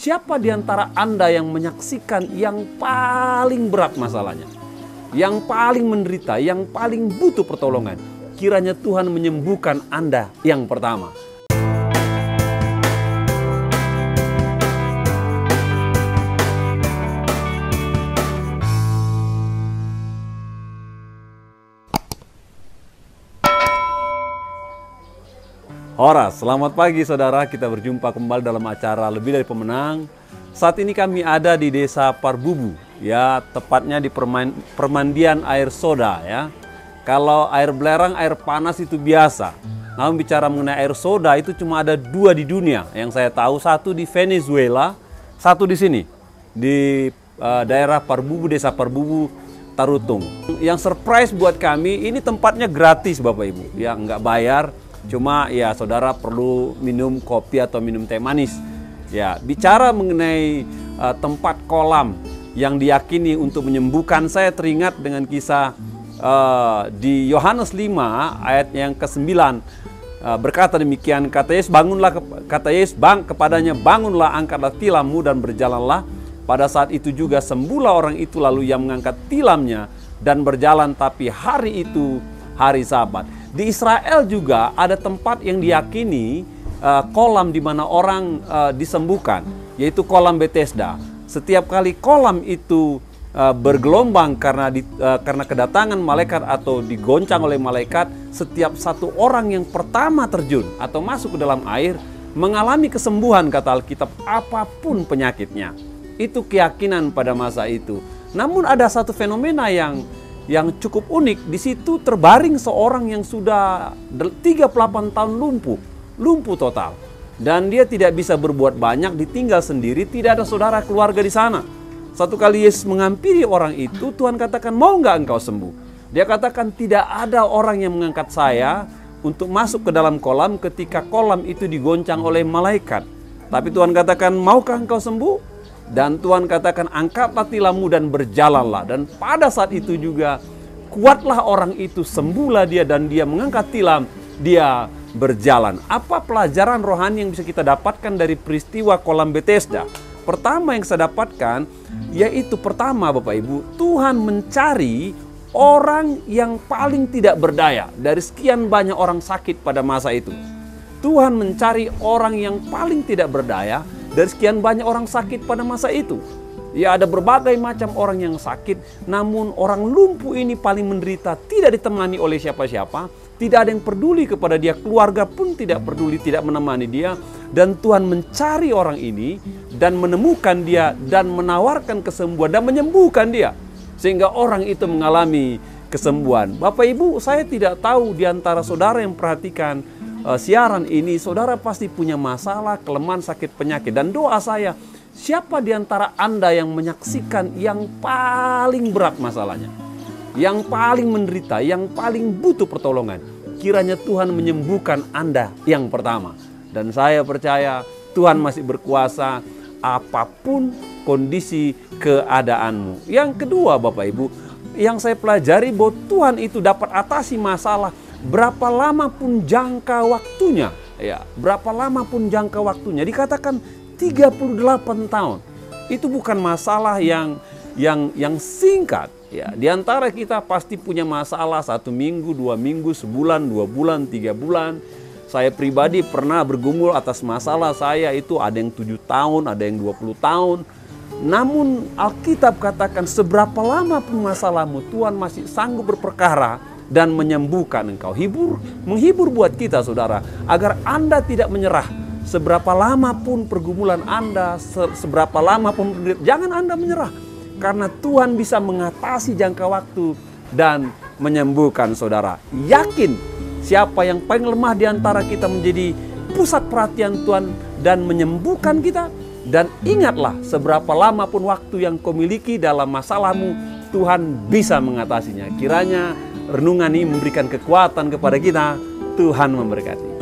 siapa di antara Anda yang menyaksikan yang paling berat masalahnya, yang paling menderita, yang paling butuh pertolongan? Kiranya Tuhan menyembuhkan Anda yang pertama. Horas, selamat pagi saudara, kita berjumpa kembali dalam acara Lebih Dari Pemenang. Saat ini kami ada di desa Parbubu, ya, tepatnya di permandian air soda, ya. Kalau air belerang, air panas itu biasa. Namun bicara mengenai air soda itu cuma ada 2 di dunia yang saya tahu, satu di Venezuela, satu di sini di daerah Parbubu, desa Parbubu, Tarutung. Yang surprise buat kami, ini tempatnya gratis Bapak Ibu, ya, nggak bayar. Cuma ya saudara perlu minum kopi atau minum teh manis. Ya, bicara mengenai tempat kolam yang diyakini untuk menyembuhkan, saya teringat dengan kisah di Yohanes 5 ayat yang ke-9. Berkata demikian, kata Yesus kepadanya, bangunlah, angkatlah tilammu dan berjalanlah. Pada saat itu juga sembuhlah orang itu, lalu ia mengangkat tilamnya dan berjalan. Tapi hari itu hari Sabat. Di Israel juga ada tempat yang diyakini kolam di mana orang disembuhkan, yaitu kolam Bethesda. Setiap kali kolam itu bergelombang karena kedatangan malaikat atau digoncang oleh malaikat, setiap satu orang yang pertama terjun atau masuk ke dalam air mengalami kesembuhan, kata Alkitab, apapun penyakitnya. Itu keyakinan pada masa itu. Namun ada satu fenomena yang cukup unik. Di situ terbaring seorang yang sudah 38 tahun lumpuh total. Dan dia tidak bisa berbuat banyak, ditinggal sendiri, tidak ada saudara keluarga di sana. Satu kali Yesus menghampiri orang itu, Tuhan katakan, mau nggak engkau sembuh? Dia katakan, tidak ada orang yang mengangkat saya untuk masuk ke dalam kolam ketika kolam itu digoncang oleh malaikat. Tapi Tuhan katakan, maukah engkau sembuh? Dan Tuhan katakan, angkatlah tilammu dan berjalanlah. Dan pada saat itu juga kuatlah orang itu, sembuhlah dia, dan dia mengangkat tilam, dia berjalan. Apa pelajaran rohani yang bisa kita dapatkan dari peristiwa kolam Bethesda? Pertama yang saya dapatkan, yaitu pertama Bapak Ibu, Tuhan mencari orang yang paling tidak berdaya dari sekian banyak orang sakit pada masa itu. Tuhan mencari orang yang paling tidak berdaya dari sekian banyak orang sakit pada masa itu. Ya, ada berbagai macam orang yang sakit, namun orang lumpuh ini paling menderita, tidak ditemani oleh siapa-siapa, tidak ada yang peduli kepada dia, keluarga pun tidak peduli, tidak menemani dia. Dan Tuhan mencari orang ini dan menemukan dia dan menawarkan kesembuhan dan menyembuhkan dia, sehingga orang itu mengalami kesembuhan. Bapak Ibu, saya tidak tahu di antara saudara yang perhatikan siaran ini, saudara pasti punya masalah, kelemahan, sakit, penyakit. Dan doa saya, siapa di antara Anda yang menyaksikan yang paling berat masalahnya, yang paling menderita, yang paling butuh pertolongan, kiranya Tuhan menyembuhkan Anda yang pertama. Dan saya percaya Tuhan masih berkuasa apapun kondisi keadaanmu. Yang kedua Bapak Ibu, yang saya pelajari bahwa Tuhan itu dapat atasi masalah berapa lama pun jangka waktunya, ya, berapa lama pun jangka waktunya. Dikatakan 38 tahun. Itu bukan masalah yang singkat, ya. Di antara kita pasti punya masalah 1 minggu, 2 minggu, sebulan, 2 bulan, 3 bulan. Saya pribadi pernah bergumul atas masalah saya itu, ada yang 7 tahun, ada yang 20 tahun. Namun Alkitab katakan seberapa lama pun masalahmu, Tuhan masih sanggup berperkara dan menyembuhkan engkau. Menghibur buat kita saudara, agar Anda tidak menyerah. Seberapa lama pun pergumulan Anda, seberapa lama pun jangan Anda menyerah. Karena Tuhan bisa mengatasi jangka waktu dan menyembuhkan saudara. Yakin siapa yang paling lemah di antara kita menjadi pusat perhatian Tuhan dan menyembuhkan kita. Dan ingatlah, seberapa lama pun waktu yang kau miliki dalam masalahmu, Tuhan bisa mengatasinya. Kiranya renungan ini memberikan kekuatan kepada kita. Tuhan memberkati.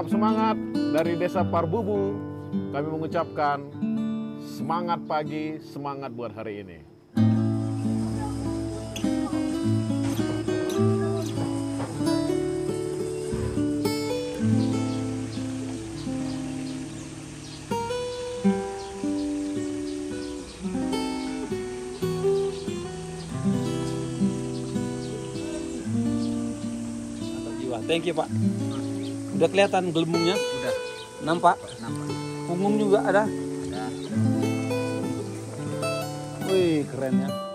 tetap semangat. Dari Desa Parbubu, kami mengucapkan semangat pagi, semangat buat hari ini. Thank you, Pak. Udah kelihatan gelembungnya? Udah. Nampak? Nampak. Punggung juga ada? Udah. Wih, keren ya.